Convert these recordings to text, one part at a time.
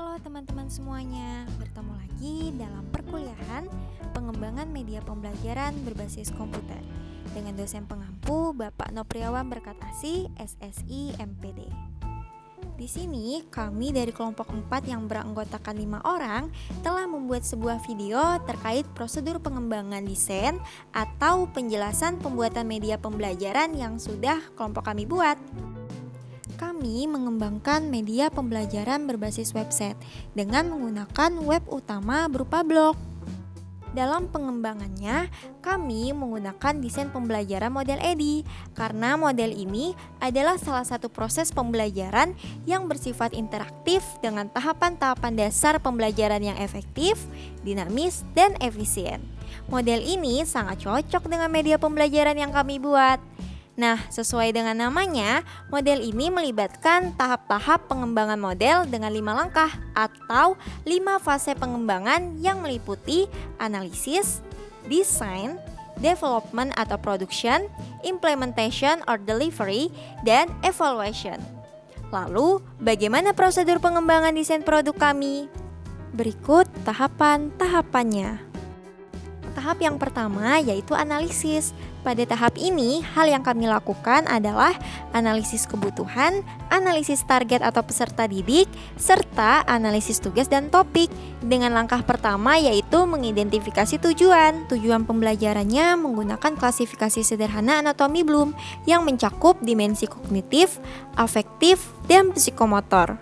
Halo teman-teman semuanya, bertemu lagi dalam perkuliahan pengembangan media pembelajaran berbasis komputer dengan dosen pengampu Bapak Nopriawan Berkatasi, SSI MPD. Di sini kami dari kelompok 4 yang beranggotakan 5 orang telah membuat sebuah video terkait prosedur pengembangan desain atau penjelasan pembuatan media pembelajaran yang sudah kelompok kami buat. Kami mengembangkan media pembelajaran berbasis website dengan menggunakan web utama berupa blog. Dalam pengembangannya, kami menggunakan desain pembelajaran model EDI karena model ini adalah salah satu proses pembelajaran yang bersifat interaktif dengan tahapan-tahapan dasar pembelajaran yang efektif, dinamis, dan efisien. Model ini sangat cocok dengan media pembelajaran yang kami buat. Nah, sesuai dengan namanya, model ini melibatkan tahap-tahap pengembangan model dengan 5 langkah atau 5 fase pengembangan yang meliputi analisis, design, development atau production, implementation or delivery, dan evaluation. Lalu, bagaimana prosedur pengembangan desain produk kami? Berikut tahapan-tahapannya. Tahap yang pertama yaitu analisis. Pada tahap ini, hal yang kami lakukan adalah analisis kebutuhan, analisis target atau peserta didik, serta analisis tugas dan topik. Dengan langkah pertama yaitu mengidentifikasi tujuan. Tujuan pembelajarannya menggunakan klasifikasi sederhana anatomi Bloom yang mencakup dimensi kognitif, afektif, dan psikomotor.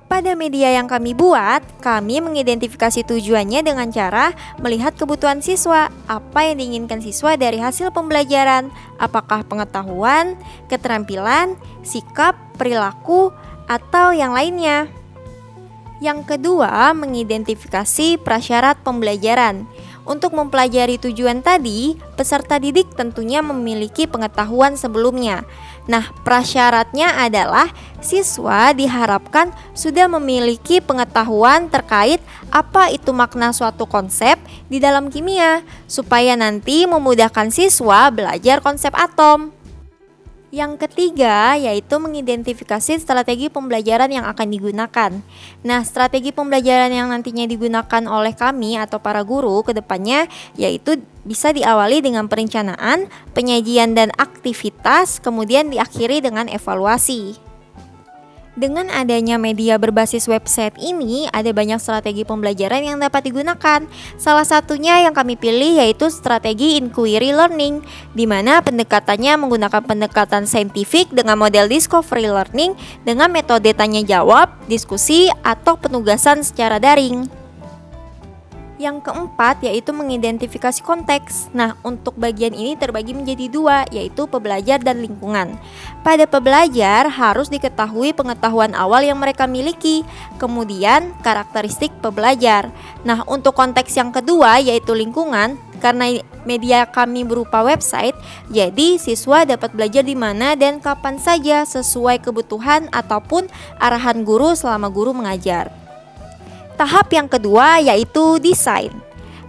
Pada media yang kami buat, kami mengidentifikasi tujuannya dengan cara melihat kebutuhan siswa, apa yang diinginkan siswa dari hasil pembelajaran, apakah pengetahuan, keterampilan, sikap, perilaku, atau yang lainnya. Yang kedua, mengidentifikasi prasyarat pembelajaran. Untuk mempelajari tujuan tadi, peserta didik tentunya memiliki pengetahuan sebelumnya. Nah, prasyaratnya adalah siswa diharapkan sudah memiliki pengetahuan terkait apa itu makna suatu konsep di dalam kimia, supaya nanti memudahkan siswa belajar konsep atom. Yang ketiga yaitu mengidentifikasi strategi pembelajaran yang akan digunakan. Nah, strategi pembelajaran yang nantinya digunakan oleh kami atau para guru ke depannya yaitu bisa diawali dengan perencanaan, penyajian dan aktivitas, kemudian diakhiri dengan evaluasi. Dengan adanya media berbasis website ini, ada banyak strategi pembelajaran yang dapat digunakan. Salah satunya yang kami pilih yaitu strategi inquiry learning, di mana pendekatannya menggunakan pendekatan saintifik dengan model discovery learning dengan metode tanya jawab, diskusi, atau penugasan secara daring. Yang keempat yaitu mengidentifikasi konteks. Nah, untuk bagian ini terbagi menjadi 2, yaitu pebelajar dan lingkungan. Pada pebelajar harus diketahui pengetahuan awal yang mereka miliki, kemudian karakteristik pebelajar. Nah, untuk konteks yang kedua yaitu lingkungan, karena media kami berupa website, jadi siswa dapat belajar di mana dan kapan saja sesuai kebutuhan ataupun arahan guru selama guru mengajar. Tahap yang kedua yaitu desain.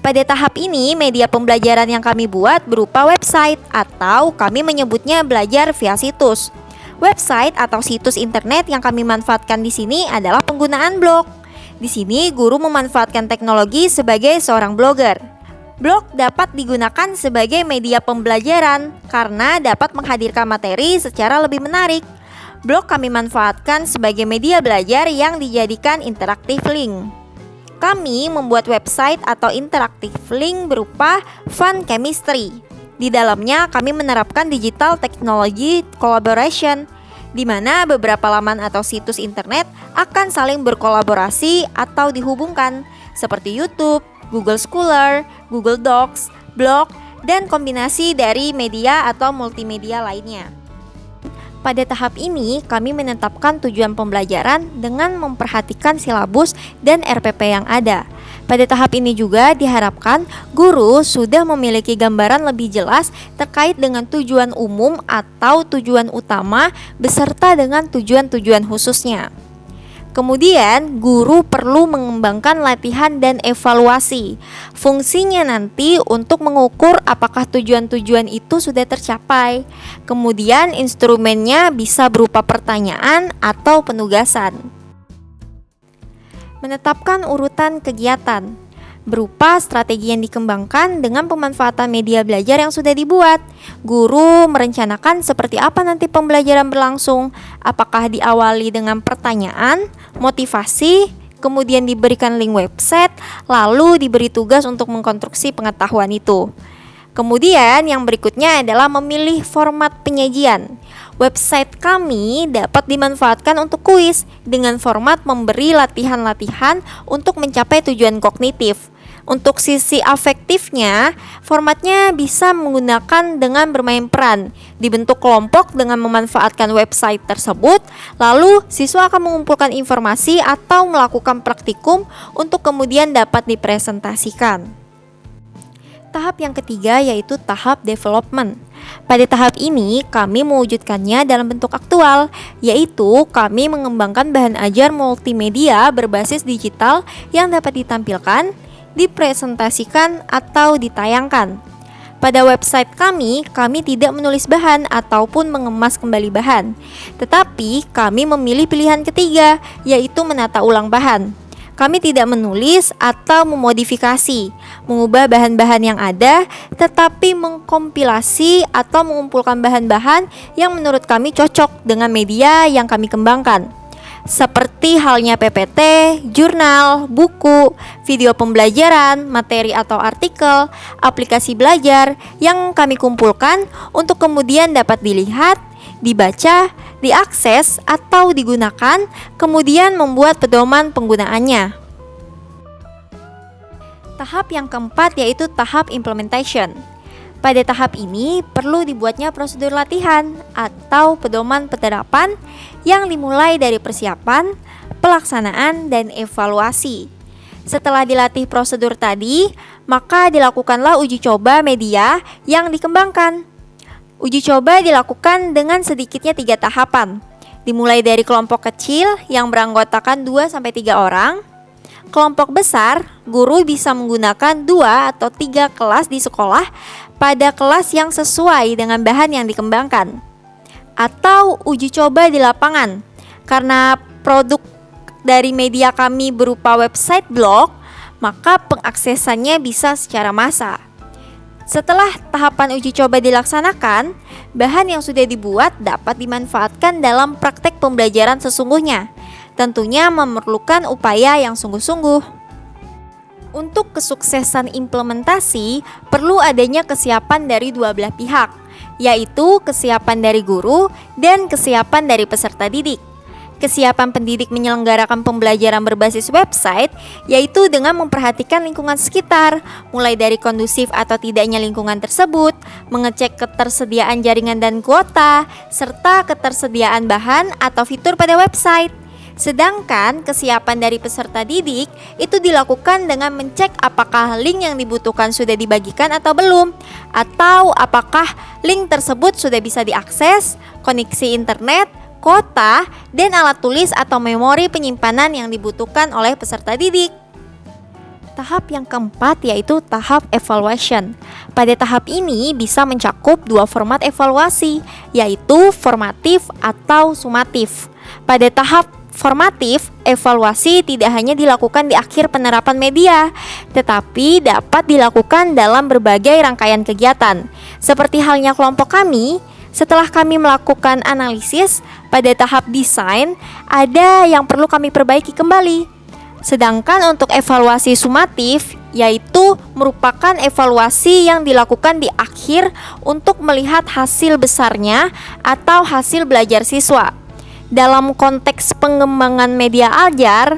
Pada tahap ini, media pembelajaran yang kami buat berupa website atau kami menyebutnya belajar via situs. Website atau situs internet yang kami manfaatkan di sini adalah penggunaan blog. Di sini guru memanfaatkan teknologi sebagai seorang blogger. Blog dapat digunakan sebagai media pembelajaran karena dapat menghadirkan materi secara lebih menarik. Blog kami manfaatkan sebagai media belajar yang dijadikan interaktif link. Kami membuat website atau interaktif link berupa Fun Chemistry. Di dalamnya kami menerapkan digital technology collaboration, di mana beberapa laman atau situs internet akan saling berkolaborasi atau dihubungkan, seperti YouTube, Google Scholar, Google Docs, blog, dan kombinasi dari media atau multimedia lainnya. Pada tahap ini, kami menetapkan tujuan pembelajaran dengan memperhatikan silabus dan RPP yang ada. Pada tahap ini juga diharapkan guru sudah memiliki gambaran lebih jelas terkait dengan tujuan umum atau tujuan utama beserta dengan tujuan-tujuan khususnya. Kemudian, guru perlu mengembangkan latihan dan evaluasi. Fungsinya nanti untuk mengukur apakah tujuan-tujuan itu sudah tercapai. Kemudian, instrumennya bisa berupa pertanyaan atau penugasan. Menetapkan urutan kegiatan berupa strategi yang dikembangkan dengan pemanfaatan media belajar yang sudah dibuat. Guru merencanakan seperti apa nanti pembelajaran berlangsung, apakah diawali dengan pertanyaan, motivasi, kemudian diberikan link website, lalu diberi tugas untuk mengkonstruksi pengetahuan itu. Kemudian yang berikutnya adalah memilih format penyajian. Website kami dapat dimanfaatkan untuk kuis dengan format memberi latihan-latihan untuk mencapai tujuan kognitif. Untuk sisi afektifnya, formatnya bisa menggunakan dengan bermain peran, dibentuk kelompok dengan memanfaatkan website tersebut, lalu siswa akan mengumpulkan informasi atau melakukan praktikum untuk kemudian dapat dipresentasikan. Tahap yang ketiga yaitu tahap development. Pada tahap ini kami mewujudkannya dalam bentuk aktual, yaitu kami mengembangkan bahan ajar multimedia berbasis digital yang dapat ditampilkan, dipresentasikan, atau ditayangkan. Pada website kami tidak menulis bahan ataupun mengemas kembali bahan, tetapi kami memilih pilihan ketiga, yaitu menata ulang bahan. Kami tidak menulis atau memodifikasi, mengubah bahan-bahan yang ada, tetapi mengkompilasi atau mengumpulkan bahan-bahan yang menurut kami cocok dengan media yang kami kembangkan. Seperti halnya PPT, jurnal, buku, video pembelajaran, materi atau artikel, aplikasi belajar yang kami kumpulkan untuk kemudian dapat dilihat, dibaca, diakses, atau digunakan, kemudian membuat pedoman penggunaannya. Tahap yang keempat yaitu tahap implementation. Pada tahap ini perlu dibuatnya prosedur latihan atau pedoman penerapan yang dimulai dari persiapan, pelaksanaan, dan evaluasi. Setelah dilatih prosedur tadi, maka dilakukanlah uji coba media yang dikembangkan. Uji coba dilakukan dengan sedikitnya 3 tahapan. Dimulai dari kelompok kecil yang beranggotakan 2-3 orang. Kelompok besar, guru bisa menggunakan 2 atau 3 kelas di sekolah pada kelas yang sesuai dengan bahan yang dikembangkan. Atau uji coba di lapangan. Karena produk dari media kami berupa website blog, maka pengaksesannya bisa secara massal. Setelah tahapan uji coba dilaksanakan, bahan yang sudah dibuat dapat dimanfaatkan dalam praktek pembelajaran sesungguhnya. Tentunya memerlukan upaya yang sungguh-sungguh. Untuk kesuksesan implementasi, perlu adanya kesiapan dari dua belah pihak, yaitu kesiapan dari guru dan kesiapan dari peserta didik. Kesiapan pendidik menyelenggarakan pembelajaran berbasis website, yaitu dengan memperhatikan lingkungan sekitar, mulai dari kondusif atau tidaknya lingkungan tersebut, mengecek ketersediaan jaringan dan kuota, serta ketersediaan bahan atau fitur pada website. Sedangkan kesiapan dari peserta didik itu dilakukan dengan mencek apakah link yang dibutuhkan sudah dibagikan atau belum, atau apakah link tersebut sudah bisa diakses, koneksi internet, kuota, dan alat tulis atau memori penyimpanan yang dibutuhkan oleh peserta didik. Tahap yang keempat yaitu tahap evaluation. Pada tahap ini bisa mencakup 2 format evaluasi, yaitu formatif atau sumatif. Pada tahap formatif, evaluasi tidak hanya dilakukan di akhir penerapan media, tetapi dapat dilakukan dalam berbagai rangkaian kegiatan. Seperti halnya kelompok kami, setelah kami melakukan analisis, pada tahap desain, ada yang perlu kami perbaiki kembali. Sedangkan untuk evaluasi sumatif, yaitu merupakan evaluasi yang dilakukan di akhir untuk melihat hasil besarnya atau hasil belajar siswa. Dalam konteks pengembangan media ajar,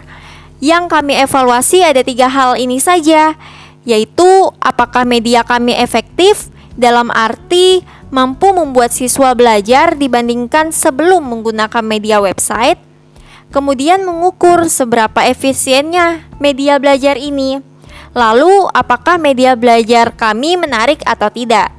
yang kami evaluasi ada 3 hal ini saja, yaitu apakah media kami efektif, dalam arti mampu membuat siswa belajar dibandingkan sebelum menggunakan media website. Kemudian mengukur seberapa efisiennya media belajar ini. Lalu apakah media belajar kami menarik atau tidak.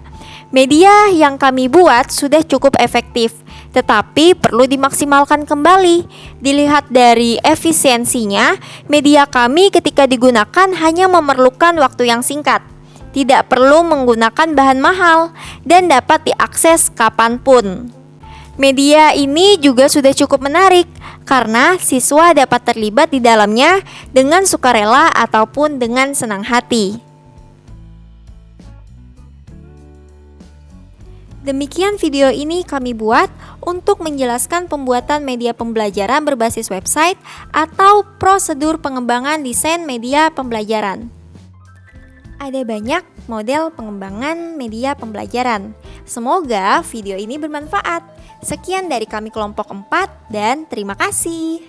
Media yang kami buat sudah cukup efektif, tetapi perlu dimaksimalkan kembali. Dilihat dari efisiensinya, media kami ketika digunakan hanya memerlukan waktu yang singkat, tidak perlu menggunakan bahan mahal, dan dapat diakses kapanpun. Media ini juga sudah cukup menarik karena siswa dapat terlibat di dalamnya dengan sukarela ataupun dengan senang hati. Demikian video ini kami buat untuk menjelaskan pembuatan media pembelajaran berbasis website atau prosedur pengembangan desain media pembelajaran. Ada banyak model pengembangan media pembelajaran. Semoga video ini bermanfaat. Sekian dari kami kelompok 4 dan terima kasih.